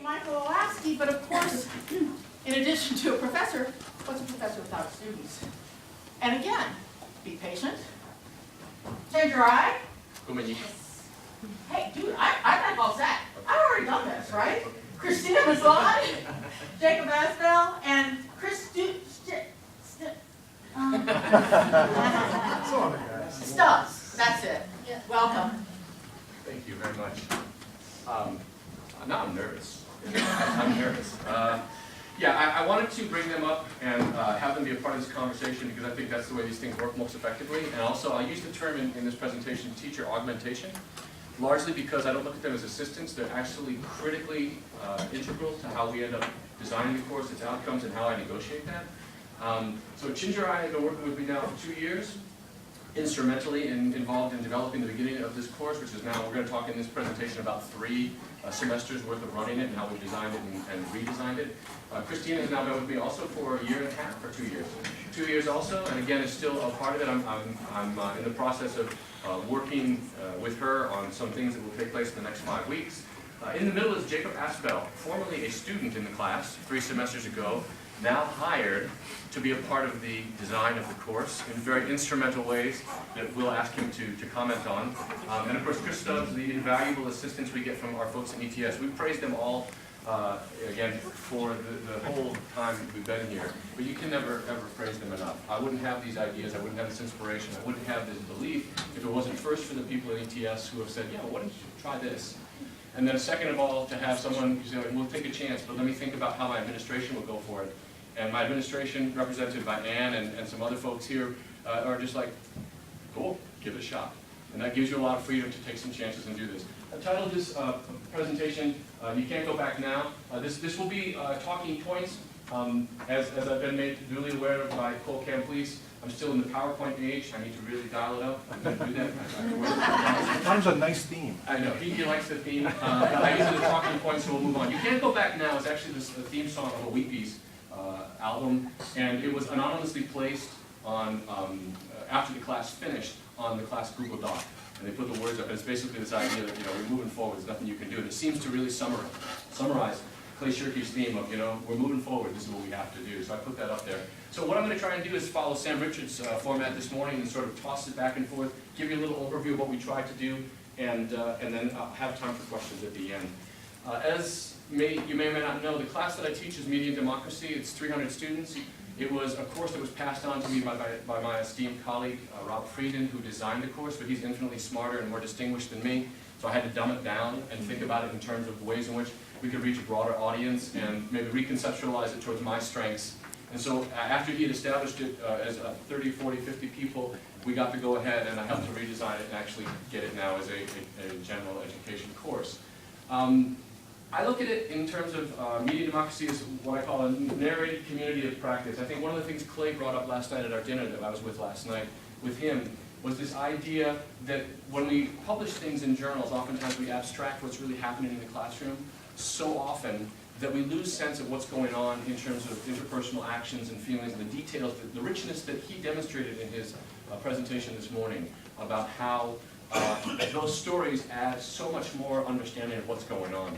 Michael Elavsky, but of course, in addition to a professor, what's a professor without students? And again, be patient. Change your eye. Hey, dude, I'm not all set. I've already done this, right? Christina Maslany, Jacob Asbell, and Chris Stubbs. That's it. Welcome. Thank you very much. Now I'm nervous. I'm nervous. Yeah, I wanted to bring them up and have them be a part of this conversation because I think that's the way these things work most effectively. And also, I use the term in this presentation, teacher augmentation, largely because I don't look at them as assistants. They're actually critically integral to how we end up designing the course, its outcomes, and how I negotiate that. So Chinjirai has been working with me now for 2 years, instrumentally involved in developing the beginning of this course, which is now, we're going to talk in this presentation about 3 semesters worth of running it and how we designed it and redesigned it. Christina has now been with me also for a year and a half or 2 years. 2 years also, and again is still a part of it. I'm in the process of working with her on some things that will take place in the next 5 weeks. In the middle is Jacob Asbell, formerly a student in the class 3 semesters ago, now hired to be a part of the design of the course in very instrumental ways that we'll ask him to comment on. And of course, Chris Stubbs, the invaluable assistance we get from our folks in ETS. We've praised them all, again, for the whole time we've been here. But you can never, ever praise them enough. I wouldn't have these ideas, I wouldn't have this inspiration, I wouldn't have this belief if it wasn't first for the people in ETS who have said, yeah, why don't you try this? And then second of all, to have someone who's saying, we'll take a chance, but let me think about how my administration will go for it. And my administration, represented by Ann and some other folks here, are just like, cool, give it a shot. And that gives you a lot of freedom to take some chances and do this. I titled this presentation, You Can't Go Back Now. This will be talking points. As I've been made duly aware of by COMM Police, I'm still in the PowerPoint age. I need to really dial it up. I'm going to do that. Time's a nice theme. I know, he likes the theme. I use it as talking points, so we'll move on. You Can't Go Back Now is actually the theme song of a Wheat Peas album, and it was anonymously placed on, after the class finished, on the class Google Doc. And they put the words up, and it's basically this idea that, we're moving forward, there's nothing you can do. And it seems to really summarize Clay Shirky's theme of, we're moving forward, this is what we have to do. So I put that up there. So what I'm going to try and do is follow Sam Richards' format this morning and sort of toss it back and forth, give you a little overview of what we tried to do, and then have time for questions at the end. As you may or may not know, the class that I teach is Media and Democracy. It's 300 students. It was a course that was passed on to me by my esteemed colleague, Rob Frieden, who designed the course, but he's infinitely smarter and more distinguished than me. So I had to dumb it down and think about it in terms of ways in which we could reach a broader audience and maybe reconceptualize it towards my strengths. And so after he had established it as 30, 40, 50 people, we got to go ahead and I helped to redesign it and actually get it now as a general education course. I look at it in terms of media democracy as what I call a narrated community of practice. I think one of the things Clay brought up last night at our dinner that I was with last night with him was this idea that when we publish things in journals, oftentimes we abstract what's really happening in the classroom so often that we lose sense of what's going on in terms of interpersonal actions and feelings and the details, the richness that he demonstrated in his presentation this morning about how those stories add so much more understanding of what's going on.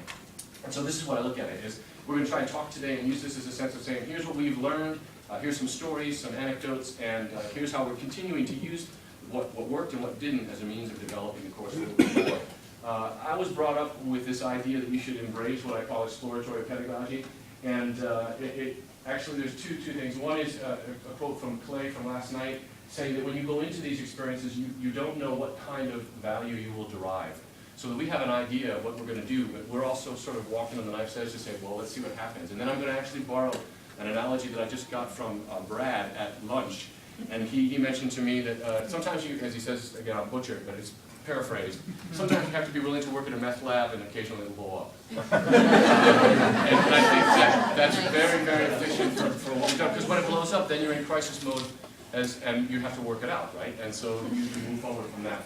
And so this is what I look at it, is we're going to try and talk today and use this as a sense of saying, here's what we've learned, here's some stories, some anecdotes, and here's how we're continuing to use what worked and what didn't as a means of developing the course a little bit more. I was brought up with this idea that you should embrace what I call exploratory pedagogy, and actually there's two things. One is a quote from Clay from last night, saying that when you go into these experiences, you don't know what kind of value you will derive. So that we have an idea of what we're going to do, but we're also sort of walking on the knife's edge to say, well, let's see what happens. And then I'm going to actually borrow an analogy that I just got from Brad at lunch. And he mentioned to me that sometimes you, as he says, again, I'll butcher it, but it's paraphrased, sometimes you have to be willing to work in a meth lab and occasionally it'll blow up. and I think that's very, very efficient for what we've done. Because when it blows up, then you're in crisis mode and you have to work it out, right? And so you move forward from that.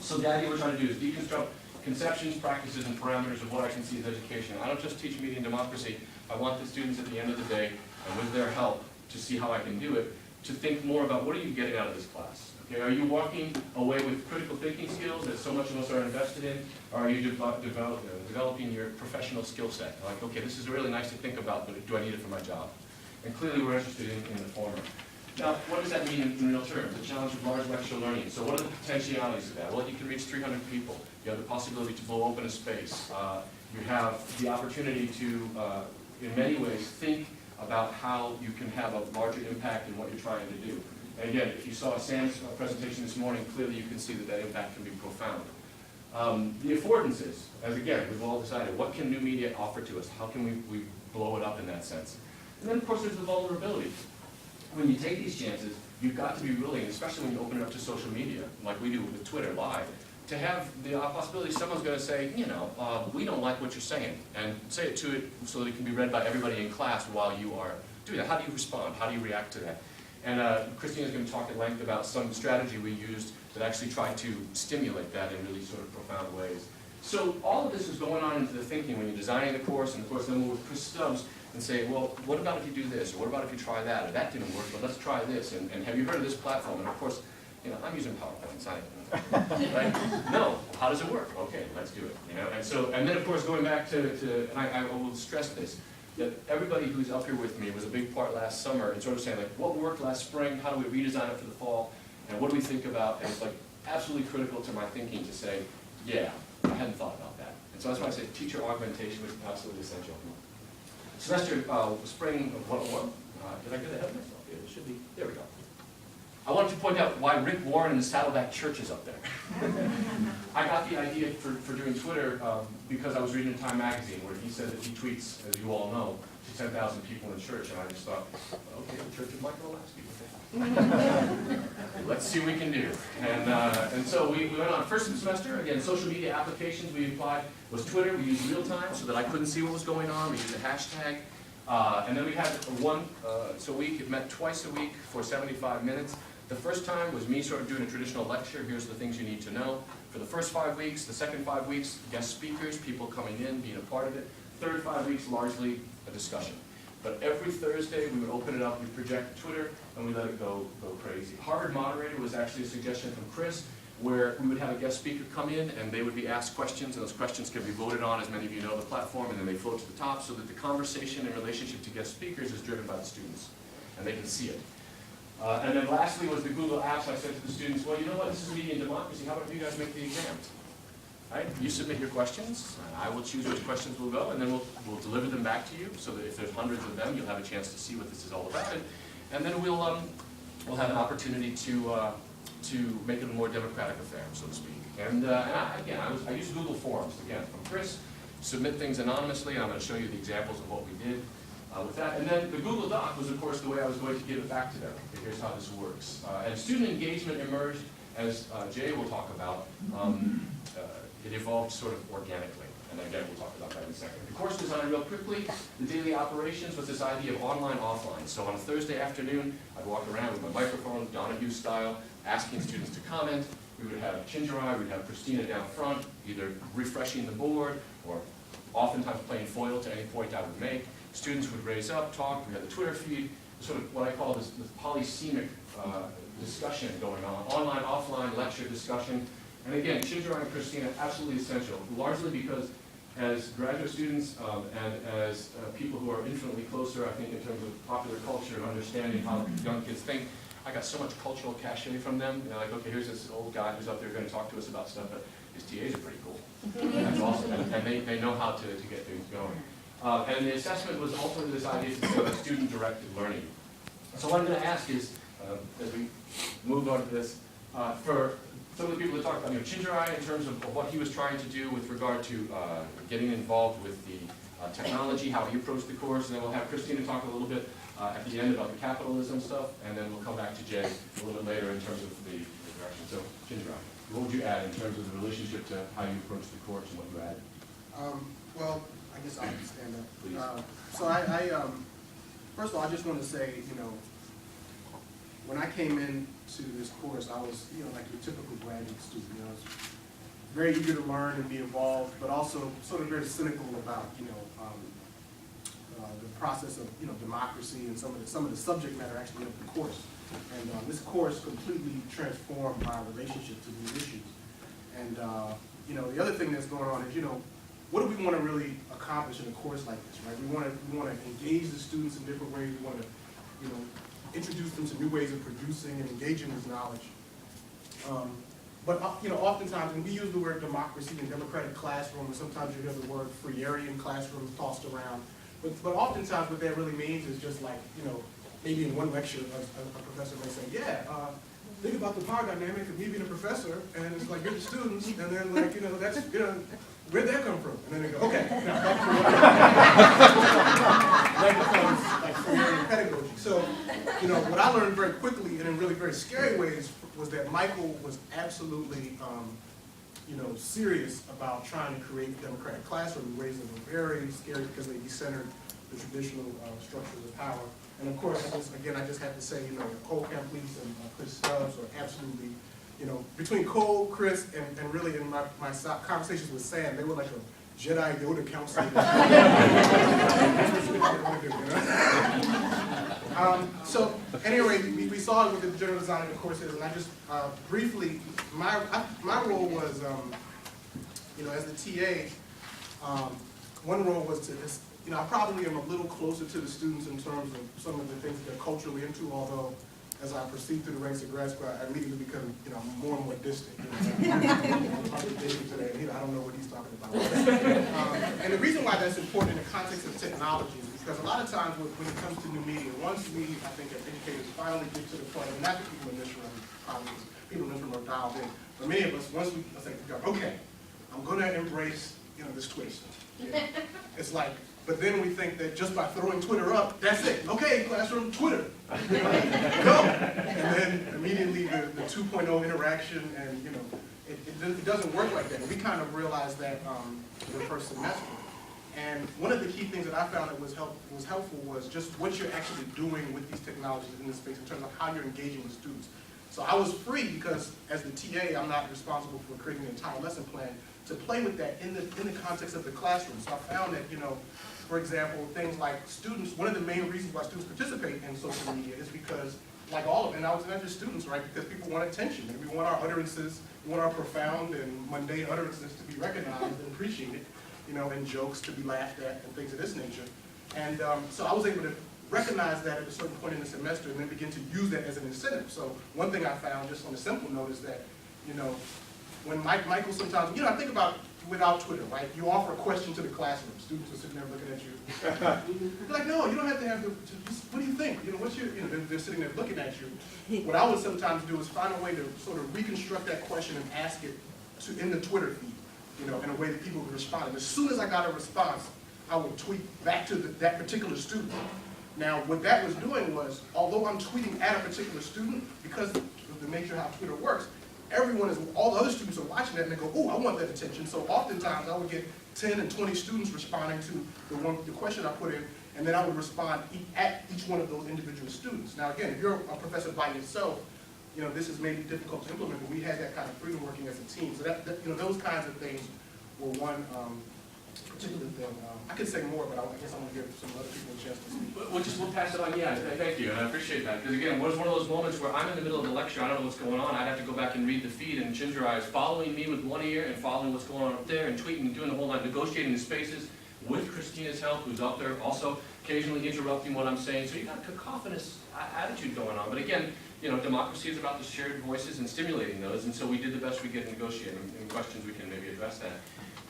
So the idea we're trying to do is deconstruct conceptions, practices, and parameters of what I can see as education. I don't just teach media and democracy. I want the students at the end of the day, and with their help, to see how I can do it, to think more about what are you getting out of this class. Okay, are you walking away with critical thinking skills that so much of us are invested in, or are you developing your professional skill set? Like, okay, this is really nice to think about, but do I need it for my job? And clearly we're interested in the former. Now, what does that mean in real terms? The challenge of large lecture learning. So what are the potentialities of that? Well, you can reach 300 people. You have the possibility to blow open a space. You have the opportunity to, in many ways, think about how you can have a larger impact in what you're trying to do. And again, if you saw Sam's presentation this morning, clearly you can see that that impact can be profound. The affordances, as again, we've all decided, what can new media offer to us? How can we blow it up in that sense? And then, of course, there's the vulnerability. When you take these chances, you've got to be willing, especially when you open it up to social media, like we do with Twitter Live, to have the possibility someone's going to say, you know, we don't like what you're saying, and say it to it so that it can be read by everybody in class while you are doing that. How do you respond? How do you react to that? And Christina's going to talk at length about some strategy we used that actually tried to stimulate that in really sort of profound ways. So all of this is going on into the thinking when you're designing the course, and of course then we're with Chris Stubbs and say, well, what about if you do this, or what about if you try that, or that didn't work, but let's try this, and have you heard of this platform? And of course, you know, I'm using PowerPoint, right? No, how does it work? Okay, let's do it, you know? And so, and then of course going back to and I will stress this, that everybody who's up here with me was a big part last summer in sort of saying, like, what worked last spring, how do we redesign it for the fall, and what do we think about, and it's like absolutely critical to my thinking to say, yeah, I hadn't thought about that. And so that's why I say teacher augmentation was absolutely essential. Semester spring of 101, did I get ahead of myself? Yeah, it should be, there we go. I wanted to point out why Rick Warren and the Saddleback Church is up there. I got the idea for doing Twitter because I was reading Time magazine where he said that he tweets, as you all know, to 10,000 people in church, and I just thought, okay, the Church of Michael Elavsky, let's see what we can do. And so we went on first semester, again, social media applications we applied was Twitter. We used real time so that I couldn't see what was going on. We used a hashtag. And then we had a week, it met twice a week for 75 minutes. The first time was me sort of doing a traditional lecture. Here's the things you need to know. For the first 5 weeks, the second 5 weeks, guest speakers, people coming in, being a part of it. Third 5 weeks, largely a discussion. But every Thursday, we would open it up, we'd project Twitter, and we let it go crazy. Harvard Moderator was actually a suggestion from Chris, where we would have a guest speaker come in, and they would be asked questions, and those questions can be voted on, as many of you know the platform, and then they float to the top, so that the conversation in relationship to guest speakers is driven by the students, and they can see it. And then lastly was the Google Apps. I said to the students, well, you know what, this is media and democracy, how about you guys make the exams? Right? You submit your questions, and I will choose which questions will go, and then we'll deliver them back to you, so that if there's hundreds of them, you'll have a chance to see what this is all about. And then we'll have an opportunity to make it a more democratic affair, so to speak. And I used Google Forms, again, from Chris, submit things anonymously, and I'm going to show you the examples of what we did with that. And then the Google Doc was, of course, the way I was going to give it back to them. Okay, here's how this works. And student engagement emerged, as Jay will talk about. It evolved sort of organically. And again, we'll talk about that in a second. The course design, real quickly, the daily operations was this idea of online, offline. So on a Thursday afternoon, I'd walk around with my microphone, Donahue style, asking students to comment. We would have Chinjarai, we'd have Christina down front, either refreshing the board or oftentimes playing foil to any point I would make. Students would raise up, talk. We had the Twitter feed, sort of what I call this polysemic discussion going on. Online, offline, lecture discussion. And again, Chinjarai and Christina, absolutely essential, largely because as graduate students and as people who are infinitely closer, I think, in terms of popular culture and understanding how young kids think, I got so much cultural cachet from them. You know, like, okay, here's this old guy who's up there going to talk to us about stuff, but his TAs are pretty cool. That's awesome. And they know how to get things going. And the assessment was ultimately this idea of student-directed learning. So what I'm going to ask is, as we move on to this, for some of the people that talked about, Chinjarai in terms of what he was trying to do with regard to getting involved with the technology, how he approached the course, and then we'll have Christina talk a little bit at the end about the capitalism stuff, and then we'll come back to Jay a little bit later in terms of the direction. So, Chinjarai, what would you add in terms of the relationship to how you approach the course and what you added? Well, I guess I'll stand up. Please. So first of all, I just want to say, when I came into this course, I was, like your typical graduate student. I was very eager to learn and be involved, but also sort of very cynical about, the process of democracy and some of the subject matter actually of the course. And this course completely transformed my relationship to these issues. And the other thing that's going on is what do we want to really accomplish in a course like this, right? We want to engage the students in different ways. We want to introduce them to new ways of producing and engaging with knowledge. But oftentimes when we use the word democracy and democratic classroom, and sometimes you hear the word Freirean classroom tossed around. But oftentimes what that really means is just like, maybe in one lecture a professor may say, yeah, think about the power dynamic of me being a professor, and it's like you're the students, and then like, that's, where'd that come from? And then they go, okay, now back to what that becomes like Freirean pedagogy. So, what I learned very quickly and in really very scary ways was that Michael was absolutely, serious about trying to create a democratic classroom in ways that were very scary because they decentered the traditional structures of power. And of course, I just have to say, Cole Campbell's and Chris Stubbs are absolutely, between Cole, Chris, and really in my conversations with Sam, they were like a Jedi Yoda counselor. So anyway, we saw it with the general design of the courses, and I just briefly, my role was, as the TA, one role was to just, I probably am a little closer to the students in terms of some of the things that they're culturally into, although as I proceed through the ranks of grad school, I immediately become, more and more distant. I don't know what he's talking about. And the reason why that's important in the context of technology is because a lot of times when it comes to new media, once we, I think, as educators finally get to the point, and not the people in this room, people in this room are dialed in, but many of us, once we say, okay, I'm going to embrace, this Twitter stuff. It's like, but then we think that just by throwing Twitter up, that's it. Okay, classroom, Twitter. Go. And then immediately the 2.0 interaction, and it doesn't work like that. We kind of realized that the first semester. And one of the key things that I found that was helpful was just what you're actually doing with these technologies in this space in terms of how you're engaging with students. So I was free because as the TA, I'm not responsible for creating an entire lesson plan to play with that in the context of the classroom. So I found that, for example, things like students, one of the main reasons why students participate in social media is because, like all of it, and I was not just students, right, because people want attention, and we want our utterances, we want our profound and mundane utterances to be recognized and appreciated, and jokes to be laughed at and things of this nature. And so I was able to recognize that at a certain point in the semester and then begin to use that as an incentive. So one thing I found, just on a simple note, is that, when Michael sometimes, I think about without Twitter, right? You offer a question to the classroom. Students are sitting there looking at you. You're like, no, you don't have to have what do you think? What's your, they're sitting there looking at you. What I would sometimes do is find a way to sort of reconstruct that question and ask it in the Twitter feed, in a way that people would respond. And as soon as I got a response, I would tweet back to that particular student. Now, what that was doing was, although I'm tweeting at a particular student, because of the nature of how Twitter works, all the other students are watching that and they go, oh, I want that attention. So oftentimes I would get 10 and 20 students responding to the question I put in, and then I would respond at each one of those individual students. Now again, if you're a professor by yourself, this is maybe difficult to implement, but we had that kind of freedom working as a team. So that those kinds of things were one particular thing. I could say more, but I guess I'm going to give some other people a chance to speak. We'll pass it on. Yeah, thank you, and I appreciate that. Because again, it was one of those moments where I'm in the middle of the lecture, I don't know what's going on. I'd have to go back and read the feed, and Ginger eyes following me with one ear and following what's going on up there, and tweeting and doing the whole lot, negotiating the spaces with Christina's help, who's up there, also occasionally interrupting what I'm saying. So you got a cacophonous attitude going on. But again, democracy is about the shared voices and stimulating those, and so we did the best we could in negotiating. And questions we can maybe address that.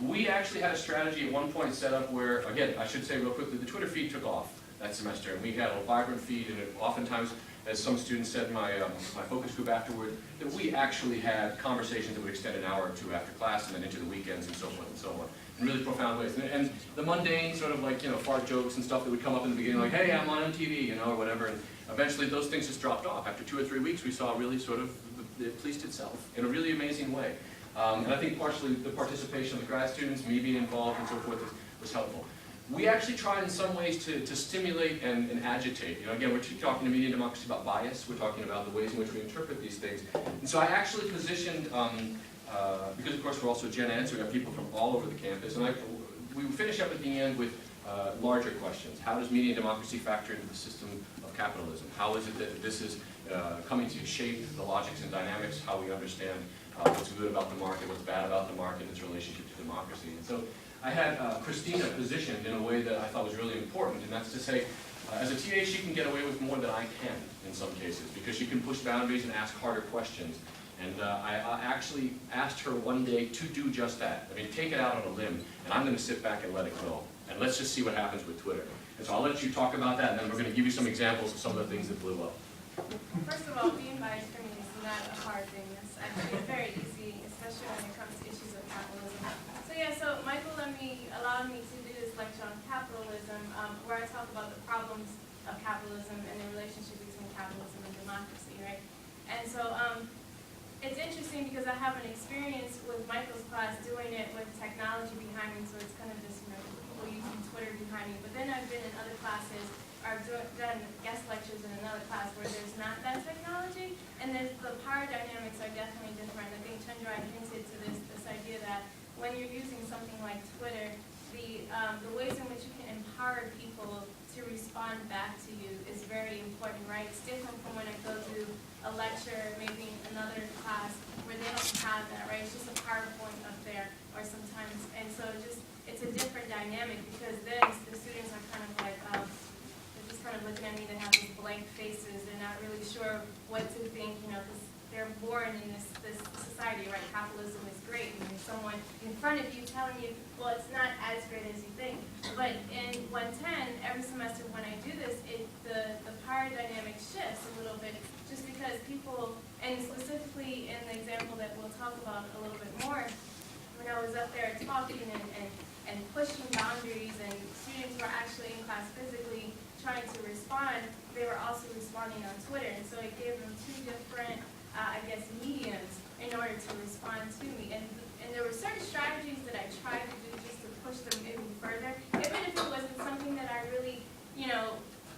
We actually had a strategy at one point set up where, again, I should say real quickly, the Twitter feed took off that semester, and we had a vibrant feed, and oftentimes, as some students said in my focus group afterward, that we actually had conversations that would extend an hour or two after class and then into the weekends and so forth and so on, in really profound ways. And the mundane sort of like, fart jokes and stuff that would come up in the beginning, like, hey, I'm on MTV, or whatever, and eventually those things just dropped off. After 2 or 3 weeks, we saw really sort of, it policed itself in a really amazing way. And I think partially the participation of the grad students, me being involved and so forth, was helpful. We actually tried in some ways to stimulate and agitate. Again, we're talking to media democracy about bias. We're talking about the ways in which we interpret these things. And so I actually positioned, because of course we're also Gen Ed, so we have people from all over the campus, and we finish up at the end with larger questions. How does media democracy factor into the system of capitalism? How is it that this is coming to shape the logics and dynamics, how we understand what's good about the market, what's bad about the market, its relationship to democracy? And so I had Christina positioned in a way that I thought was really important, and that's to say, as a TA, she can get away with more than I can in some cases, because she can push boundaries and ask harder questions. And I actually asked her one day to do just that. I mean, take it out on a limb, and I'm going to sit back and let it go. And let's just see what happens with Twitter. And so I'll let you talk about that, and then we're going to give you some examples of some of the things that blew up. First of all, being biased for me is not a hard thing. It's actually very easy, especially when it comes to issues of capitalism. So yeah, so Michael allowed me to do this lecture on capitalism, where I talk about the problems of capitalism and the relationship between capitalism and democracy, right? And so it's interesting because I have an experience with Michael's class doing it with technology behind me, so it's kind of just, people using Twitter behind me. But then I've been in other classes, or I've done guest lectures in another class where there's not that technology, and the power dynamics are definitely different. I think Chandra hinted to this idea that when you're using something like Twitter, the ways in which you can empower people to respond back to you is very important, right? It's different from when I go to a lecture, maybe another class, where they don't have that, right? It's just a PowerPoint up there, or sometimes, and so it's a different dynamic, because then the students are kind of like, they're just kind of looking at me, they have these blank faces, they're not really sure what to think, because they're born in this society, right? Capitalism is great, and there's someone in front of you telling you, well, it's not as great as you think. But in 110, every semester when I do this, the power dynamic shifts a little bit, just because people, and specifically in the example that we'll talk about a little bit more, when I was up there talking and pushing boundaries, and students were actually in class physically trying to respond, they were also responding on Twitter. And so it gave them two different mediums in order to respond to me. And there were certain strategies that I tried to do just to push them even further, even if it wasn't something that I really,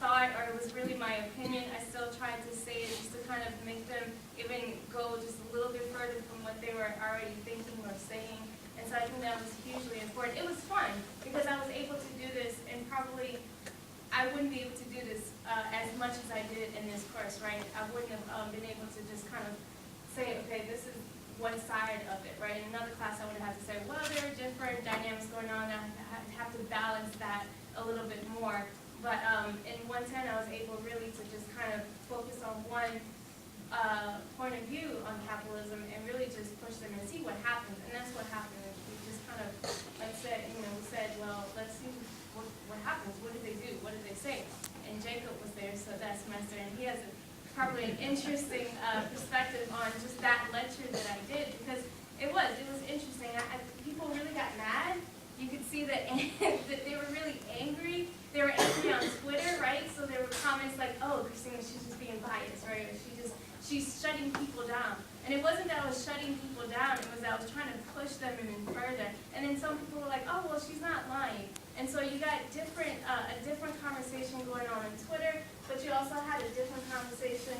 thought, or it was really my opinion. I still tried to say it just to kind of make them even go just a little bit further from what they were already thinking or saying. And so I think that was hugely important. It was fun, because I was able to do this, and probably I wouldn't be able to do this as much as I did in this course, right? I wouldn't have been able to just kind of say, okay, this is one side of it, right? In another class, I would have had to say, well, there are different dynamics going on. I have to balance that a little bit more. But in 110, I was able really to just kind of focus on one point of view on capitalism, and really just push them and see what happens. And that's what happened. We just kind of, like said, we said, well, let's see what happens. What did they do? What did they say? And Jacob was there that semester, and he has probably an interesting perspective on just that lecture that I did, because it was interesting. People really got mad. You could see that they were really angry. They were angry on Twitter, right? So there were comments like, oh, Christina, she's just being biased, right? Or she's shutting people down. And it wasn't that I was shutting people down, it was that I was trying to push them even further. And then some people were like, oh, well, she's not lying. And so you got a different conversation going on Twitter, but you also had a different conversation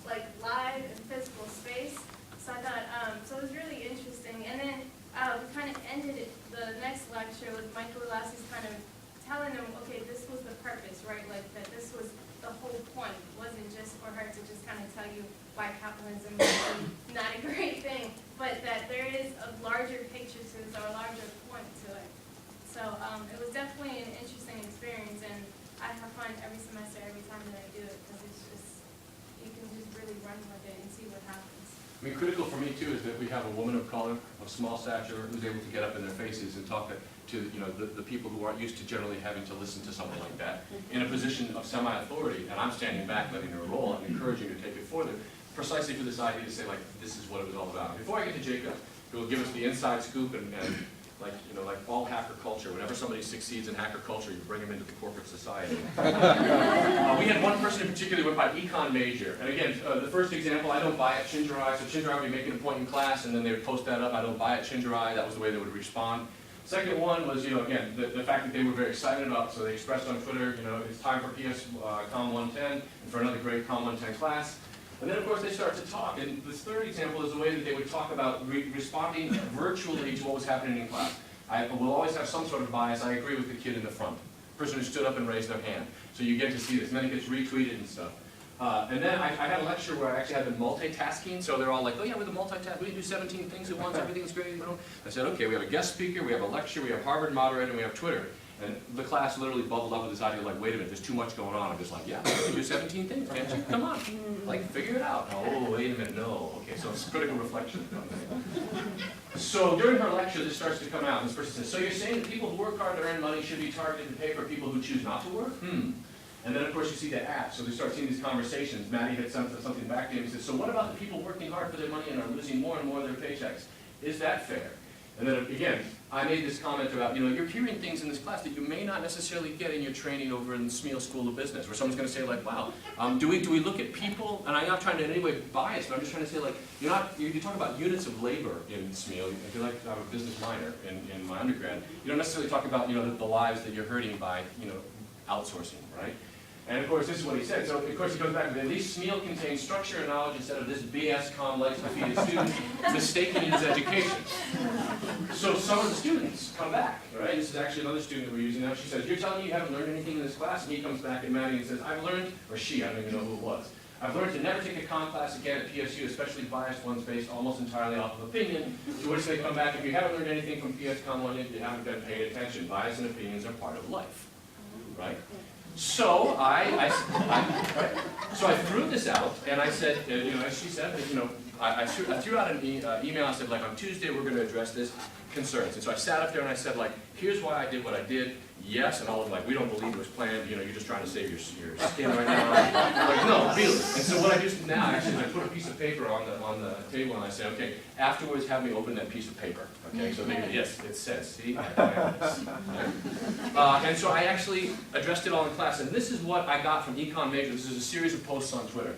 like live in physical space. So I thought, so it was really interesting. And then we kind of ended the next lecture with Michael Elavsky kind of telling them, okay, this was the purpose, right? Like that this was the whole point. It wasn't just for her to just kind of tell you why capitalism is not a great thing, but that there is a larger picture to this, or a larger point to it. So it was definitely an interesting experience, and I have fun every semester, every time that I do it, because it's just, you can just really run with it and see what happens. I mean, critical for me too is that we have a woman of color, of small stature, who's able to get up in their faces and talk to the people who aren't used to generally having to listen to something like that, in a position of semi-authority, and I'm standing back letting her roll and encouraging her to take it further, precisely for this idea to say, like, this is what it was all about. Before I get to Jacob, who will give us the inside scoop, and like all hacker culture, whenever somebody succeeds in hacker culture, you bring them into the corporate society. We had one person in particular who went by econ major, and again, the first example, I don't buy it, Chinjarai, so Chinjarai would be making a point in class, and then they would post that up, I don't buy it, Chinjarai, that was the way they would respond. Second one was, again, the fact that they were very excited about, so they expressed on Twitter, it's time for PS COMM 110, and for another great COMM 110 class. And then, of course, they start to talk. And this third example is the way that they would talk about responding virtually to what was happening in class. I will always have some sort of bias. I agree with the kid in the front. person who stood up and raised their hand. So you get to see this, and then it gets retweeted and stuff. And then I had a lecture where I actually had them multitasking, so they're all like, oh yeah, we're the multitask, we can do 17 things at once, everything's great. I said, okay, we have a guest speaker, we have a lecture, we have Harvard moderator, and we have Twitter. And the class literally bubbled up with this idea like, wait a minute, there's too much going on. I'm just like, yeah, you can do 17 things, can't you? Come on, like, figure it out. Oh, wait a minute, no. Okay, so it's critical reflection. So during her lecture, this starts to come out, and this person says, so you're saying that people who work hard to earn money should be targeted to pay for people who choose not to work? And then, of course, you see the app, so they start seeing these conversations. Maddie had something back to him and says, so what about the people working hard for their money and are losing more and more of their paychecks? Is that fair? And then, again, I made this comment about, you're hearing things in this class that you may not necessarily get in your training over in the Smeal School of Business, where someone's going to say, like, wow, do we look at people? And I'm not trying to in any way bias, but I'm just trying to say, like, you talk about units of labor in Smeal. If you like, I'm a business minor in my undergrad. You don't necessarily talk about, the lives that you're hurting by, outsourcing, right? And of course, this is what he said. So of course he goes back to at least Smeal contains structure and knowledge instead of this BS COMM likes to feed its students, mistaken it as education. So some of the students come back, right? This is actually another student that we're using now. She says, you're telling me you haven't learned anything in this class? And he comes back at Maddie and says, I've learned, or she, I don't even know who it was. I've learned to never take a COMM class again at PSU, especially biased ones based almost entirely off of opinion. To which they come back, if you haven't learned anything from PS COMM 1, you haven't been paying attention. Bias and opinions are part of life, right? So I threw this out, and I said, as she said, I threw out an email. I said, like, on Tuesday we're going to address this concerns. And so I sat up there and I said, like, here's why I did what I did. Yes, and all of them like, we don't believe it was planned. You're just trying to save your skin right now. I'm like, no, really. And so what I do now, actually, is I put a piece of paper on the table and I say, okay, afterwards have me open that piece of paper. Okay, so maybe yes, it says, see, I planned this. Right? And so I actually addressed it all in class, and this is what I got from Econ Major. This is a series of posts on Twitter.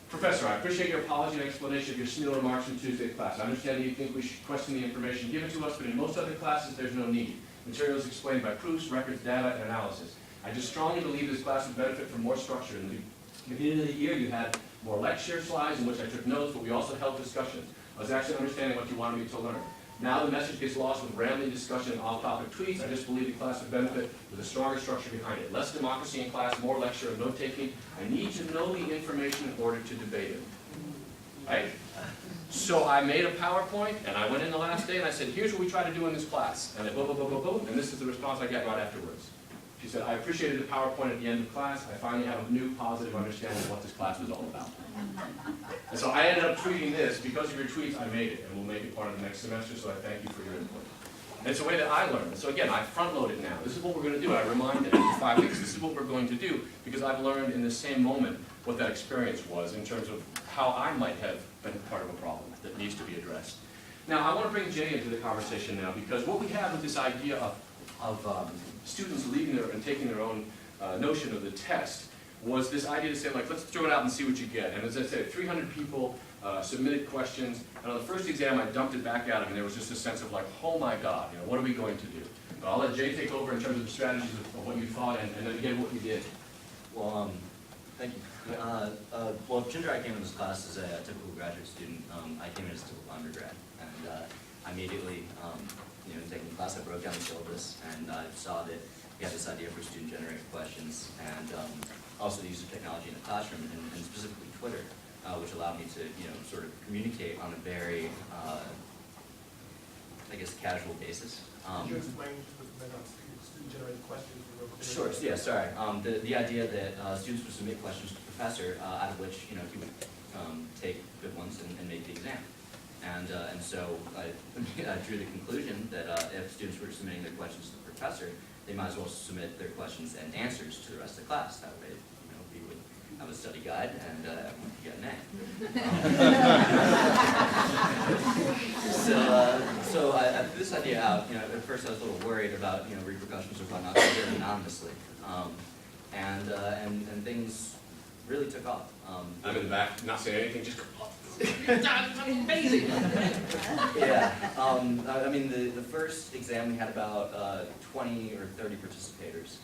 Professor, I appreciate your apology and explanation of your Smeal remarks in Tuesday's class. I understand that you think we should question the information given to us, but in most other classes there's no need. Material is explained by proofs, records, data, and analysis. I just strongly believe this class would benefit from more structure. In the beginning of the year, you had more lecture slides in which I took notes, but we also held discussions. I was actually understanding what you wanted me to learn. Now the message gets lost with rambling discussion and off-topic tweets. I just believe the class would benefit with a stronger structure behind it. Less democracy in class, more lecture and note-taking. I need to know the information in order to debate it. Right? So I made a PowerPoint, and I went in the last day, and I said, here's what we try to do in this class. And then boom, boom, boom, boom, boom, and this is the response I got right afterwards. She said, I appreciated the PowerPoint at the end of class. I finally have a new positive understanding of what this class was all about. And so I ended up tweeting this. Because of your tweets, I made it, and we'll make it part of the next semester, so I thank you for your input. And it's a way that I learned. And so again, I front-load it now. This is what we're going to do. I remind them in 5 weeks, this is what we're going to do, because I've learned in the same moment what that experience was in terms of how I might have been part of a problem that needs to be addressed. Now, I want to bring Jay into the conversation now, because what we have with this idea of students leaving and taking their own notion of the test was this idea to say, like, let's throw it out and see what you get. And as I said, 300 people submitted questions, and on the first exam, I dumped it back at them, and there was just a sense of like, oh my God, what are we going to do? But I'll let Jay take over in terms of the strategies of what you thought, and then again, what you did. Well, thank you. Well, Ginger, I came in this class as a typical graduate student. I came in as a typical undergrad, and I immediately, taking the class, I broke down the syllabus, and I saw that we had this idea for student-generated questions, and also the use of technology in the classroom, and specifically Twitter, which allowed me to, sort of communicate on a very, I guess, casual basis. Could you explain student-generated questions? Sure. Yeah. Sorry. The idea that students would submit questions to the professor, out of which he would take good ones and make the exam. And so I drew the conclusion that if students were submitting their questions to the professor, they might as well submit their questions and answers to the rest of the class. That way, we would have a study guide and everyone could get an A. So I threw this idea out. At first I was a little worried about repercussions of whatnot, I did it anonymously, and things really took off. I'm in the back, not saying anything, just Amazing. Yeah. I mean, the first exam we had about 20 or 30 participators,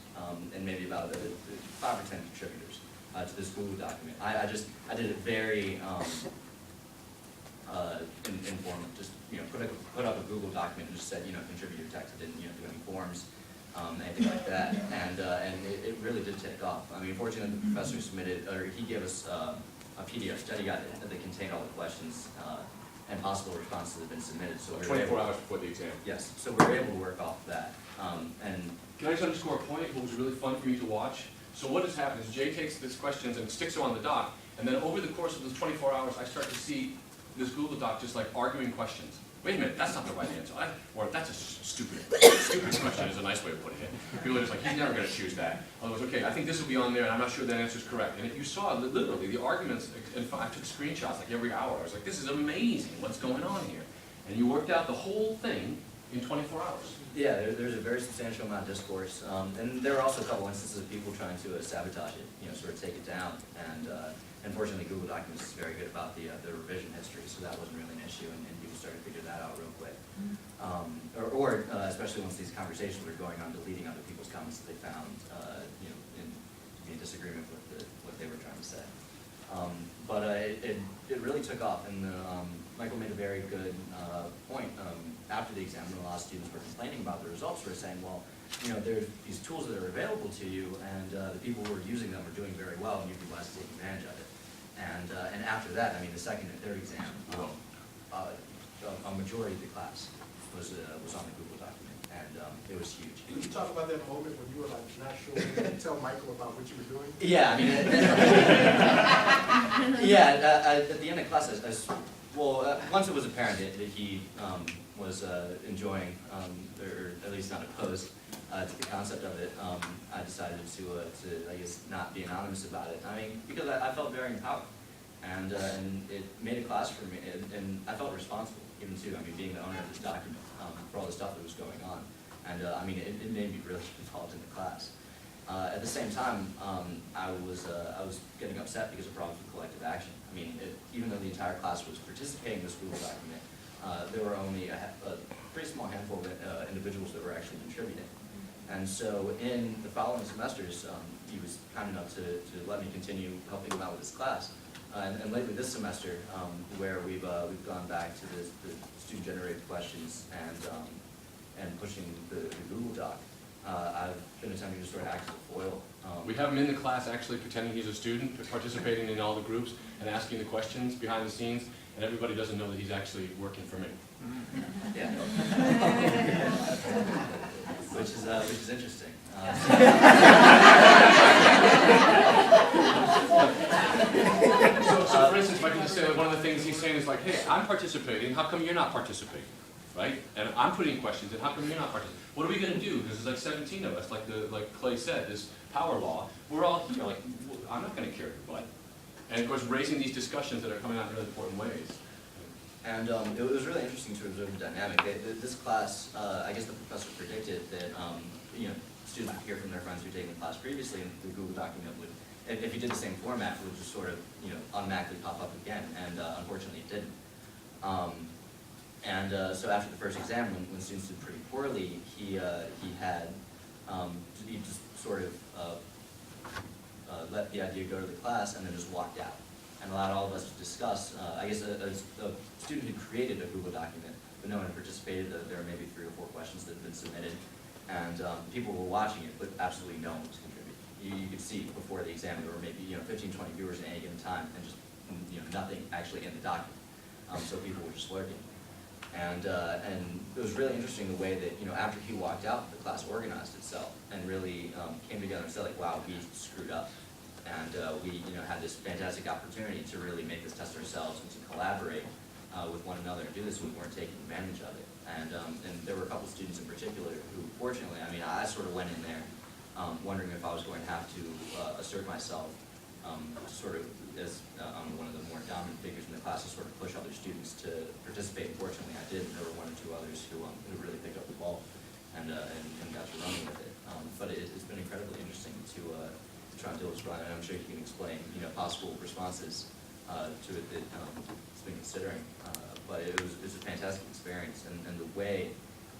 and maybe about 5 or 10 contributors to this Google document. I did it very informal. Just put up a Google document and just said contribute your text. I didn't do any forms. anything like that. And it really did take off. I mean, fortunately, the professor submitted, or he gave us a PDF study guide that contained all the questions and possible responses that had been submitted. So we were 24 able, hours before the exam. yes, so we were able to work off that. And Can I just underscore a point? What was really fun for me to watch? So what has happened is Jay takes these questions and sticks them on the doc, and then over the course of those 24 hours, I start to see this Google Doc just like arguing questions. Wait a minute, that's not the right answer. Or that's a stupid question is a nice way of putting it. People are just like, he's never going to choose that. Otherwise, okay, I think this will be on there, and I'm not sure that answer is correct. And if you saw literally the arguments, and I took screenshots like every hour. I was like, this is amazing. What's going on here? And you worked out the whole thing in 24 hours. yeah, there's a very substantial amount of discourse. And there were also a couple instances of people trying to sabotage it, you know, sort of take it down. And unfortunately, Google Documents is very good about the revision history, so that wasn't really an issue, and people started to figure that out real quick. Especially once these conversations were going on, deleting other people's comments that they found, you know, in disagreement with what they were trying to say. But it really took off, and Michael made a very good point. After the exam, when a lot of students were complaining about the results, were saying, well, you know, there's these tools that are available to you, and the people who are using them are doing very well, and you'd be wise to take advantage of it. And after that, I mean, the second and third exam, a majority of the class was on the Google document, and it was huge. Can you talk about that moment when you were like not sure, you didn't tell Michael about what you were doing? Yeah, I mean, at the end of class, once it was apparent that he was enjoying, or at least not opposed to the concept of it, I decided to I guess, not be anonymous about it. I mean, because I felt very empowered, and it made a class for me, and I felt responsible, even too. I mean, being the owner of this document, for all the stuff that was going on, and I mean, it made me really involved in the class. At the same time, I was getting upset because of problems with collective action. I mean, even though the entire class was participating in this Google document, there were only a pretty small handful of individuals that were actually contributing. And so in the following semesters, he was kind enough to let me continue helping him out with his class. And lately this semester, where we've gone back to the student-generated questions and pushing the Google Doc, I've been attempting to sort of act as a foil. We have him in the class actually pretending he's a student, participating in all the groups and asking the questions behind the scenes, and everybody doesn't know that he's actually working for me. Yeah. Which is interesting. So for instance, if I can just say, like, one of the things he's saying is like, hey, I'm participating, how come you're not participating? Right? And I'm putting questions, and how come you're not participating? What are we going to do? Because there's like 17 of us, like Clay said, this power law. We're all here, like, I'm not going to carry your butt. And of course, raising these discussions that are coming out in really important ways. And it was really interesting to observe the dynamic. This class, I guess the professor predicted that you know, students would hear from their friends who had taken the class previously, and the Google document would, if you did the same format, it would just sort of, you know, automatically pop up again. And unfortunately, it didn't. So after the first exam, when students did pretty poorly, he just sort of let the idea go to the class and then just walked out and allowed all of us to discuss. I guess a student had created a Google document, but no one had participated. There were maybe 3 or 4 questions that had been submitted, and people were watching it, but absolutely no one was contributing. You could see before the exam there were maybe 15, 20 viewers at any given time, and just nothing actually in the document. So people were just lurking. And it was really interesting the way that, after he walked out, the class organized itself and really came together and said, like, wow, we screwed up. And we had this fantastic opportunity to really make this test ourselves and to collaborate with one another and do this, and we weren't taking advantage of it. And there were a couple students in particular who, fortunately, I sort of went in there wondering if I was going to have to assert myself sort of as one of the more dominant figures in the class to sort of push other students to participate. Fortunately, I did, and there were 1 or 2 others who really picked up the ball and got to running with it. But it's been incredibly interesting to try and deal with this run, and I'm sure you can explain possible responses to it that it's been considering. But it was a fantastic experience, and the way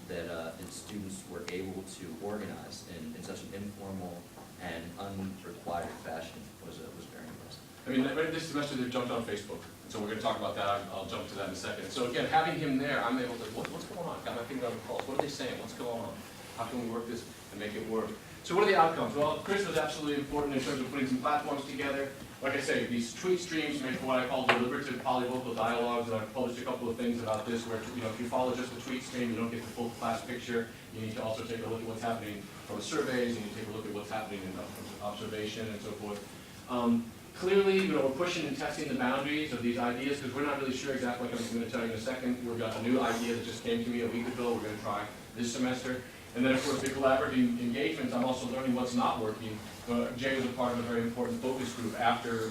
that students were able to organize in such an informal and unrequired fashion was very impressive. I mean, this semester they've jumped on Facebook, so we're going to talk about that. I'll jump to that in a second. So again, having him there, I'm able to, what's going on? Got my finger on the pulse. What are they saying? What's going on? How can we work this and make it work? So what are the outcomes? Well, Chris was absolutely important in terms of putting some platforms together. Like I say, these tweet streams make what I call deliberative polyvocal dialogues, and I've published a couple of things about this where, if you follow just the tweet stream, you don't get the full class picture. You need to also take a look at what's happening from surveys, and you take a look at what's happening in observation and so forth. Clearly, we're pushing and testing the boundaries of these ideas because we're not really sure exactly, like I'm going to tell you in a second. We've got a new idea that just came to me a week ago. We're going to try this semester. And then, of course, the collaborative engagements, I'm also learning what's not working. Jay was a part of a very important focus group after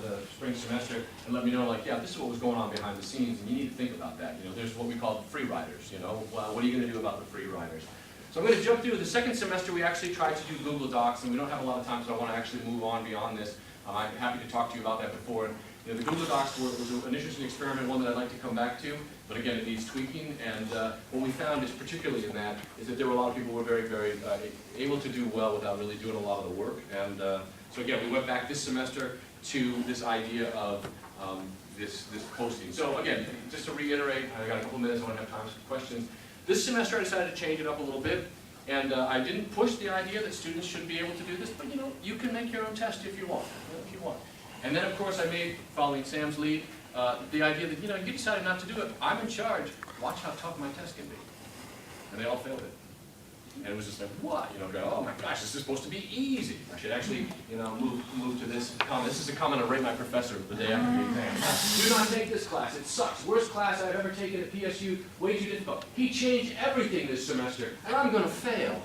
the spring semester and let me know, like, yeah, this is what was going on behind the scenes, and you need to think about that. There's what we call the free riders, well, what are you going to do about the free riders? So I'm going to jump through. The second semester, we actually tried to do Google Docs, and we don't have a lot of time, so I want to actually move on beyond this. I'm happy to talk to you about that before. The Google Docs was an interesting experiment, one that I'd like to come back to, but again, it needs tweaking, and what we found is particularly in that is that there were a lot of people who were very, very able to do well without really doing a lot of the work, and so again, we went back this semester to this idea of this posting. So again, just to reiterate, I've got a couple minutes, I want to have time for questions. This semester I decided to change it up a little bit, and I didn't push the idea that students should be able to do this, but you can make your own test if you want, And then, of course, I made, following Sam's lead, the idea that, you decided not to do it. I'm in charge. Watch how tough my test can be. And they all failed it. And it was just like, what? Go, oh my gosh, this is supposed to be easy. I should actually, move to this comment. This is a comment I rate my professor the day after the exam. Do not take this class. It sucks. Worst class I've ever taken at PSU. Way too difficult. He changed everything this semester, and I'm going to fail.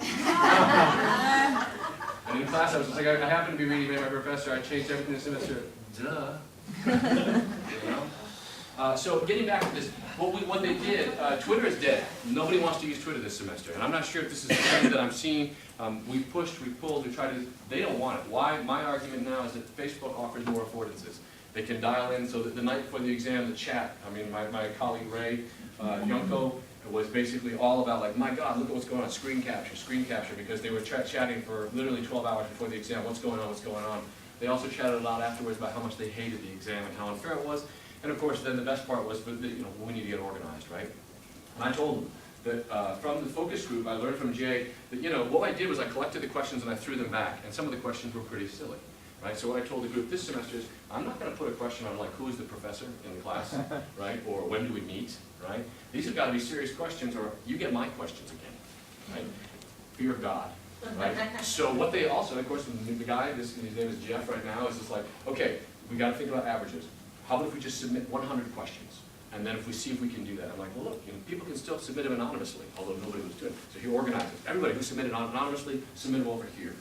And in class, I was just like, I happen to be reading my professor. I changed everything this semester. Duh. So getting back to this, what they did, Twitter is dead. Nobody wants to use Twitter this semester. And I'm not sure if this is a trend that I'm seeing. We pushed, we pulled, we tried to, they don't want it. Why? My argument now is that Facebook offers more affordances. They can dial in so that the night before the exam, the chat, my colleague Ray Yunko was basically all about like, my God, look at what's going on, screen capture, because they were chatting for literally 12 hours before the exam, what's going on. They also chatted a lot afterwards about how much they hated the exam and how unfair it was. And of course, then the best part was, we need to get organized, right? And I told them that from the focus group, I learned from Jay that, what I did was I collected the questions and I threw them back. And some of the questions were pretty silly, right? So what I told the group this semester is, I'm not going to put a question on like, who is the professor in the class, right? Or when do we meet, right? These have got to be serious questions, or you get my questions again, right? Fear of God. Right? So what they also, of course, the guy, his name is Jeff right now, is just like, okay, we got to think about averages. How about if we just submit 100 questions? And then if we see if we can do that. I'm like, well, look, people can still submit them anonymously, although nobody was doing it. So he organized it. Everybody who submitted anonymously, submit them over here.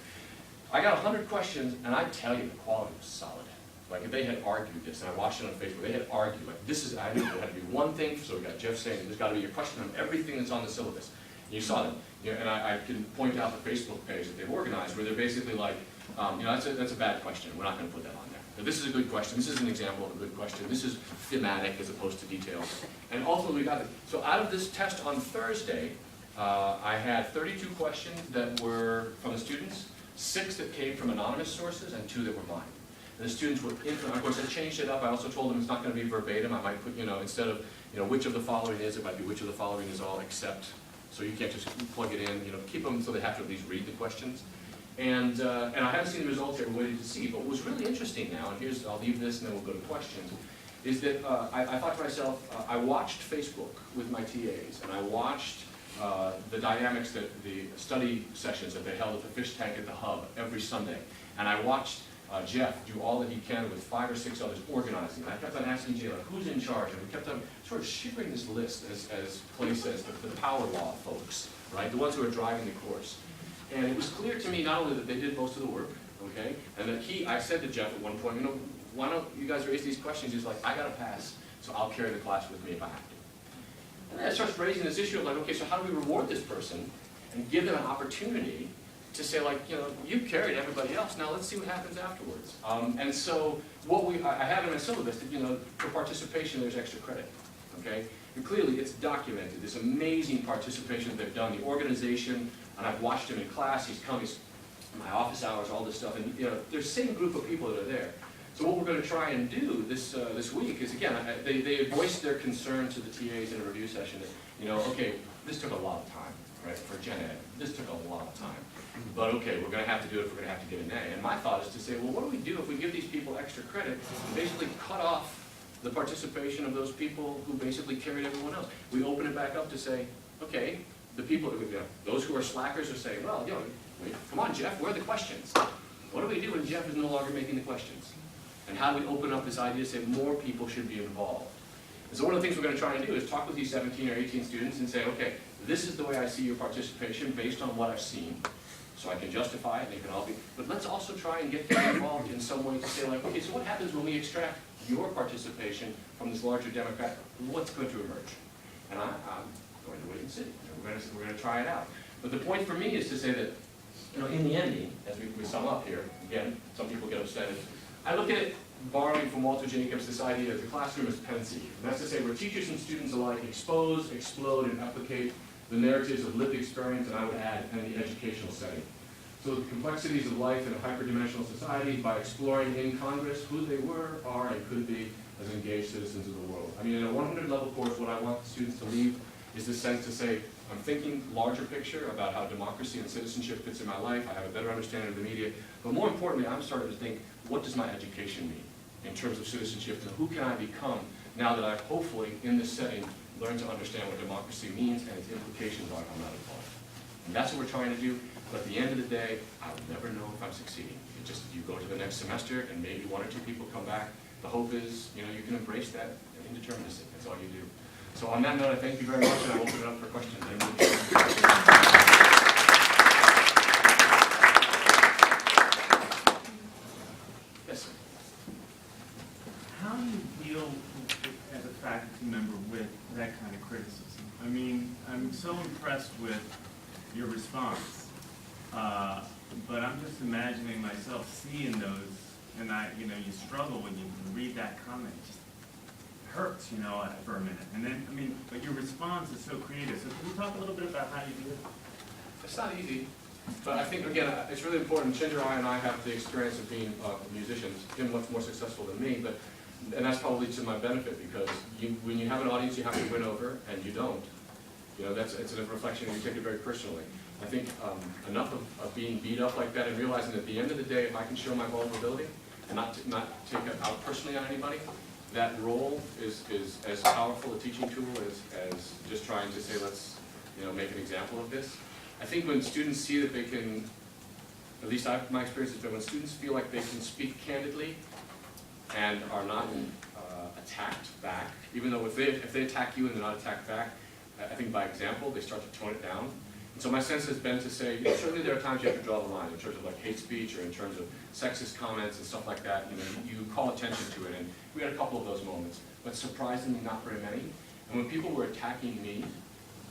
I got 100 questions, and I tell you, the quality was solid. Like if they had argued this, and I watched it on Facebook, they had argued, like I knew there had to be one thing, so we got Jeff saying, there's got to be a question on everything that's on the syllabus. And you saw them. And I can point out the Facebook page that they've organized, where they're basically like, that's a bad question. We're not going to put that on there. But this is a good question. This is an example of a good question. This is thematic as opposed to details. And ultimately, we got it. So out of this test on Thursday, I had 32 questions that were from the students, 6 that came from anonymous sources, and 2 that were mine. And the students were of course, I changed it up. I also told them it's not going to be verbatim. I might put, instead of, which of the following is, it might be which of the following is all except. So you can't just plug it in, keep them so they have to at least read the questions. And I haven't seen the results yet, we're waiting to see. But what was really interesting now, and I'll leave this and then we'll go to questions, is that I thought to myself, I watched Facebook with my TAs, and I watched the dynamics, the study sessions that they held at the fish tank at the hub every Sunday. And I watched Jeff do all that he can with 5 or 6 others organizing. And I kept on asking Jay, like, who's in charge? And we kept on sort of shipping this list, as Clay says, the power law folks, right? The ones who are driving the course. And it was clear to me not only that they did most of the work, okay, and that I said to Jeff at one point, why don't you guys raise these questions? He's like, I got to pass, so I'll carry the class with me if I have to. And then I started raising this issue of like, okay, so how do we reward this person and give them an opportunity to say, like, you carried everybody else, now let's see what happens afterwards. And so I have in my syllabus that, for participation there's extra credit, okay? And clearly it's documented, this amazing participation that they've done, the organization, and I've watched him in class, he's come, he's in my office hours, all this stuff, and there's the same group of people that are there. So what we're going to try and do this week is, again, they voiced their concern to the TAs in a review session that, okay, this took a lot of time. right, for Gen Ed. This took a lot of time. But okay, we're going to have to do it if we're going to have to get an A. And my thought is to say, well, what do we do if we give these people extra credit and basically cut off the participation of those people who basically carried everyone else? We open it back up to say, okay, the people, those who are slackers are saying, well, wait, come on, Jeff, where are the questions? What do we do when Jeff is no longer making the questions? And how do we open up this idea to say more people should be involved? And so one of the things we're going to try and do is talk with these 17 or 18 students and say, okay, this is the way I see your participation based on what I've seen. So I can justify it, and they can all be, but let's also try and get them involved in some way to say, like, okay, so what happens when we extract your participation from this larger democrat? What's going to emerge? And I'm going to wait and see. We're going to try it out. But the point for me is to say that, in the ending, as we sum up here, again, some people get upset. I look at it, borrowing from Walter Jacobs, this idea that the classroom is Penn-seed. And that's to say where teachers and students alike expose, explode, and replicate the narratives of lived experience, and I would add, in the educational setting. So the complexities of life in a hyperdimensional society by exploring in Congress who they were, are, and could be as engaged citizens of the world. I mean, in a 100-level course, what I want the students to leave is this sense to say, I'm thinking larger picture about how democracy and citizenship fits in my life. I have a better understanding of the media. But more importantly, I'm starting to think, what does my education mean in terms of citizenship? And who can I become now that I've hopefully, in this setting, learned to understand what democracy means and its implications are I'm not involved. And that's what we're trying to do. But at the end of the day, I'll never know if I'm succeeding. You go to the next semester and maybe one or two people come back. The hope is, you can embrace that indeterminacy. That's all you do. So on that note, I thank you very much, and I open it up for questions. Yes, sir. How do you deal as a faculty member with that kind of criticism? I mean, I'm so impressed with your response, but I'm just imagining myself seeing those, and you struggle when you read that comment. It just hurts, for a minute. And then, but your response is so creative. So can you talk a little bit about how you do it? It's not easy, but I think, again, it's really important. Chinderai and I have the experience of being musicians. Him much more successful than me, and that's probably to my benefit, because when you have an audience you have to win over, and you don't, it's a reflection, and you take it very personally. I think enough of being beat up like that and realizing that at the end of the day, if I can show my vulnerability and not take it out personally on anybody, that role is as powerful a teaching tool as just trying to say, let's make an example of this. I think when students see that they can, at least my experience has been when students feel like they can speak candidly and are not attacked back, even though if they attack you and they're not attacked back, I think by example they start to tone it down. And so my sense has been to say, certainly there are times you have to draw the line in terms of like hate speech or in terms of sexist comments and stuff like that. You call attention to it, and we had a couple of those moments, but surprisingly not very many. And when people were attacking me,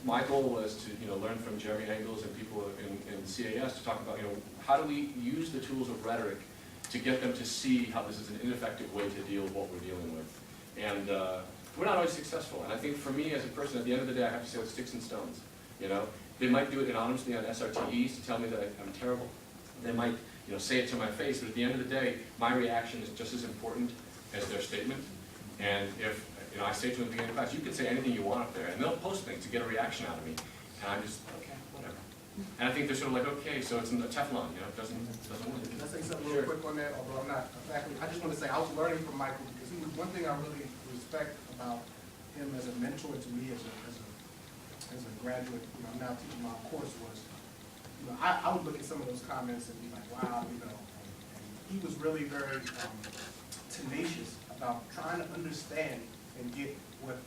my goal was to learn from Jeremy Engels and people in CAS to talk about how do we use the tools of rhetoric to get them to see how this is an ineffective way to deal with what we're dealing with. And we're not always successful. And I think for me as a person, at the end of the day, I have to say with sticks and stones. They might do it anonymously on SRTEs to tell me that I'm terrible. They might say it to my face, but at the end of the day, my reaction is just as important as their statement. And if I say to them at the beginning of class, you can say anything you want up there, and they'll post things to get a reaction out of me. And I'm just, okay, whatever. And I think they're sort of like, okay, so it's in the Teflon, it doesn't work. Can I say something real quick on that, although I'm not a faculty? I just want to say I was learning from Michael, because he was one thing I really respect about him as a mentor to me as a graduate, I'm now teaching my course, was, I would look at some of those comments and be like, wow, and he was really very tenacious about trying to understand and get what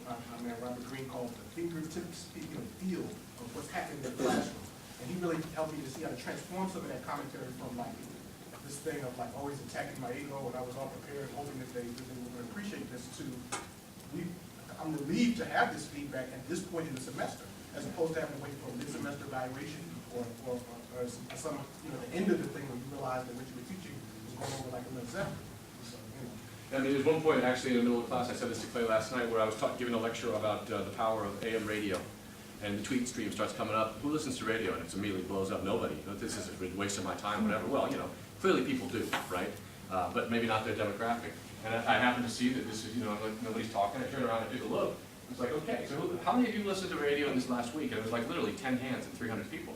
my man Robert Greene called the fingertip feel of what's happening in the classroom. And he really helped me to see how to transform some of that commentary from like this thing of like always attacking my ego, and I was all prepared, hoping that they would appreciate this, to I'm relieved to have this feedback at this point in the semester, as opposed to having to wait for a mid-semester evaluation or some the end of the thing when you realize that what you were teaching was going over like another semester. So, I mean, there's one point actually in the middle of class, I said this to Clay last night, where I was giving a lecture about the power of AM radio, and the tweet stream starts coming up. Who listens to radio? And it immediately blows up. Nobody. This is a waste of my time, whatever. Well, clearly people do, right? But maybe not their demographic. And I happen to see that this is, like nobody's talking. I turn around and take a look. It's like, okay, so how many of you listened to radio in this last week? And it was like literally 10 hands and 300 people.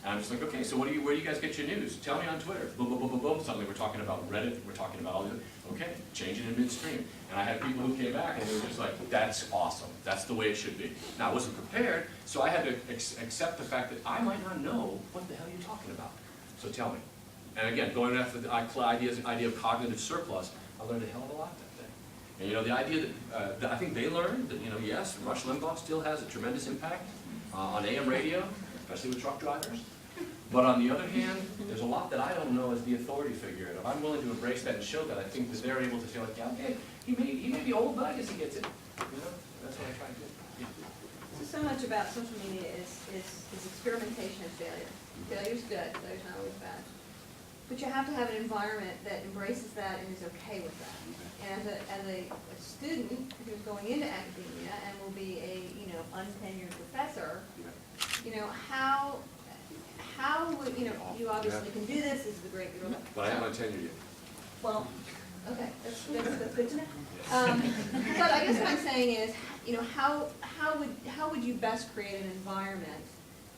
And I'm just like, okay, so where do you guys get your news? Tell me on Twitter. Boom, boom, boom, boom, boom. Suddenly we're talking about Reddit. We're talking about all these. Okay, change it in midstream. And I had people who came back and they were just like, that's awesome. That's the way it should be. Now, I wasn't prepared, so I had to accept the fact that I might not know what the hell you're talking about. So tell me. And again, going after the idea of cognitive surplus, I learned a hell of a lot that day. And you know, the idea that I think they learned that, you know, yes, Rush Limbaugh still has a tremendous impact on AM radio, especially with truck drivers. But on the other hand, there's a lot that I don't know as the authority figure. And if I'm willing to embrace that and show that, I think that they're able to say like, yeah, okay, he may be old, but I guess he gets it. You know, that's what I try to do. Yeah. So much about social media is experimentation and failure. Failure's good, failure's not always bad. But you have to have an environment that embraces that and is okay with that. And as a student who's going into academia and will be a, you know, untenured professor, you know, how would, you know, you obviously can do this is the great girl. But I haven't tenured yet. Well, okay, that's good to know. But I guess what I'm saying is, you know, how would you best create an environment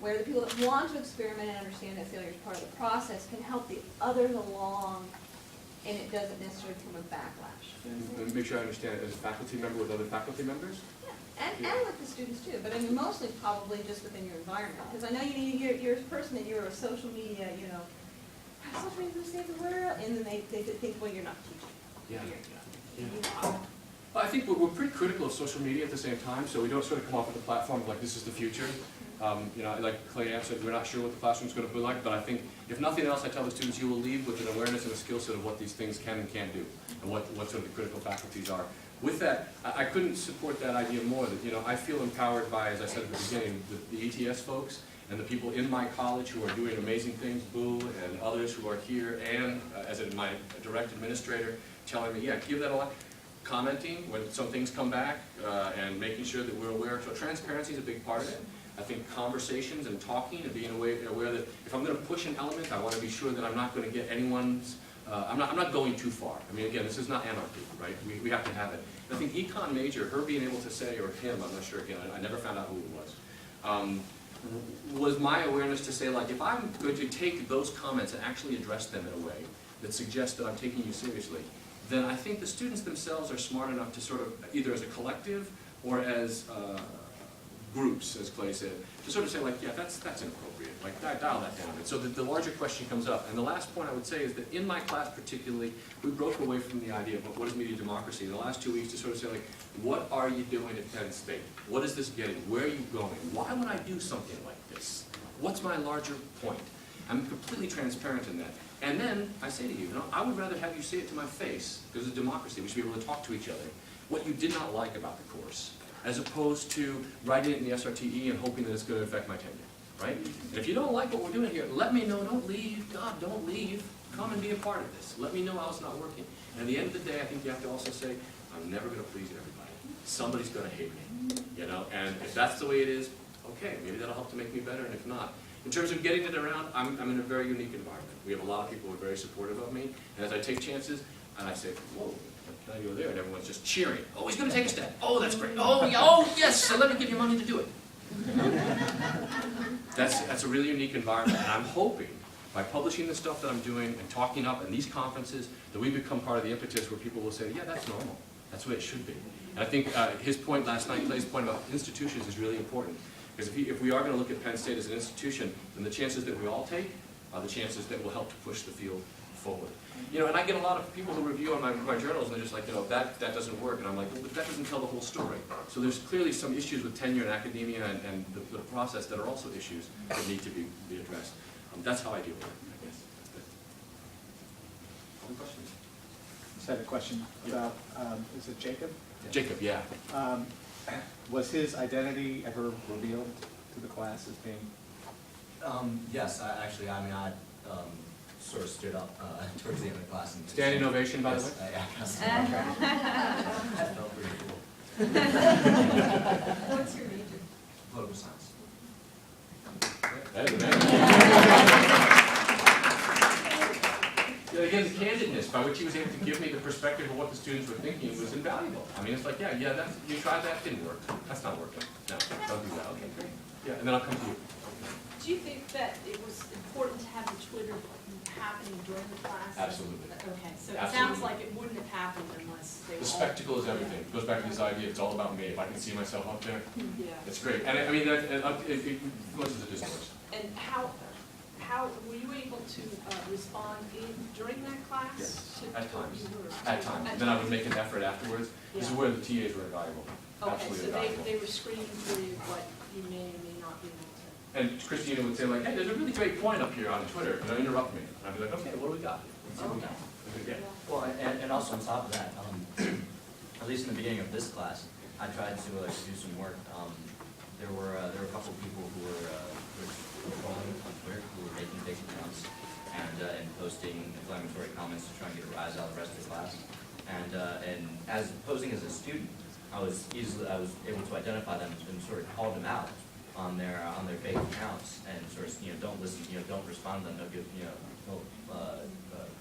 where the people that want to experiment and understand that failure is part of the process can help the others along, and it doesn't necessarily become a backlash. Let me make sure I understand. As a faculty member with other faculty members? Yeah, and with the students too, but I mean mostly probably just within your environment, because I know you're a person that you're a social media, you know, social media to save the world, and then they think, well, you're not teaching. Yeah. You are. Well, I think we're pretty critical of social media at the same time, so we don't sort of come off with the platform like this is the future. You know, like Clay answered, we're not sure what the classroom's going to be like, but I think if nothing else, I tell the students you will leave with an awareness and a skill set of what these things can and can't do, and what sort of the critical faculties are. With that, I couldn't support that idea more. That, you know, I feel empowered by, as I said at the beginning, the ETS folks and the people in my college who are doing amazing things, Boo and others who are here, and as my direct administrator, telling me, yeah, give that a lot. Commenting when some things come back and making sure that we're aware. So transparency is a big part of it. I think conversations and talking and being aware that if I'm going to push an element, I want to be sure that I'm not going to get anyone's, I'm not going too far. I mean, again, this is not anarchy, right? We have to have it. And I think econ major, her being able to say, or him, I'm not sure, again, I never found out who it was my awareness to say, like, if I'm going to take those comments and actually address them in a way that suggests that I'm taking you seriously, then I think the students themselves are smart enough to sort of, either as a collective or as groups, as Clay said, to sort of say, like, yeah, that's inappropriate, like, dial that down. And so the larger question comes up. And the last point I would say is that in my class particularly, we broke away from the idea of what is media democracy in the last 2 weeks to sort of say, like, what are you doing at Penn State? What is this getting? Where are you going? Why would I do something like this? What's my larger point? I'm completely transparent in that. And then I say to you, you know, I would rather have you say it to my face, because it's democracy, we should be able to talk to each other, what you did not like about the course, as opposed to writing it in the SRTE and hoping that it's going to affect my tenure, right? And if you don't like what we're doing here, let me know. Don't leave. God, don't leave. Come and be a part of this. Let me know how it's not working. And at the end of the day, I think you have to also say, I'm never going to please everybody. Somebody's going to hate me, you know? And if that's the way it is, okay, maybe that'll help to make me better, and if not. In terms of getting it around, I'm in a very unique environment. We have a lot of people who are very supportive of me, and as I take chances, and I say, whoa, can I go there? And everyone's just cheering. Oh, he's going to take a step. Oh, that's great. Oh, yeah, oh, yes, so let me give you money to do it. That's a really unique environment, and I'm hoping by publishing the stuff that I'm doing and talking up in these conferences that we become part of the impetus where people will say, yeah, that's normal. That's the way it should be. And I think his point last night, Clay's point about institutions is really important. Because if we are going to look at Penn State as an institution, then the chances that we all take are the chances that will help to push the field forward. You know, and I get a lot of people who review on my journals, and they're just like, you know, that doesn't work. And I'm like, well, but that doesn't tell the whole story. So there's clearly some issues with tenure in academia and the process that are also issues that need to be addressed. That's how I deal with it, I guess. Other questions? I just had a question about, is it Jacob? Jacob, yeah. Was his identity ever revealed to the class as being? Yes, I sort of stood up towards the end of the class. And Standing ovation, by the way? Yes, that felt pretty cool. What's your major? Political science. Yeah, again, the candidness. by which he was able to give me the perspective of what the students were thinking was invaluable. I mean, it's like, yeah, that's, you tried that, didn't work. That's not working. No, don't do that. Okay, great. Yeah, and then I'll come to you. Do you think that it was important to have the Twitter happening during the class? Absolutely. Okay, so it Absolutely. sounds like it wouldn't have happened unless they were The all. spectacle is everything. It goes back to this idea, it's all about me. If I can see myself up there, Yeah. it's great. And I mean, it goes as a discourse. And how were you able to respond during that class? Yes, to at what times. you were- At times. And then I would make an effort afterwards. This is Yeah. where the TAs were invaluable. Okay, Absolutely so invaluable. they were screening for you what you may or may not be able to. And Christina would say like, hey, there's a really great point up here on Twitter, and I'd interrupt me. And I'd be like, okay, what do we got? Let's see what we got. Okay, yeah. Well, and also on top of that, at least in the beginning of this class, I tried to do some work. There were a couple of people who were trolling on Twitter, who were making fake accounts and posting inflammatory comments to try and get a rise out of the rest of the class. And as posing as a student, I was able to identify them and sort of call them out on their fake accounts and sort of don't listen, don't respond to them, don't give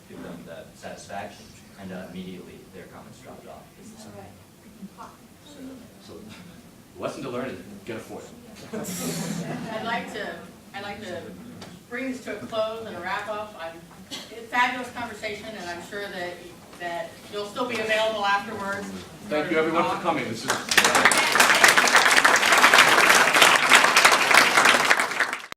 give them that satisfaction, and immediately their comments dropped off. So, lesson to learn is get a foil. I'd like to bring this to a close and a wrap up. Fabulous conversation, and I'm sure that you'll still be available afterwards. Thank you everyone for coming. This is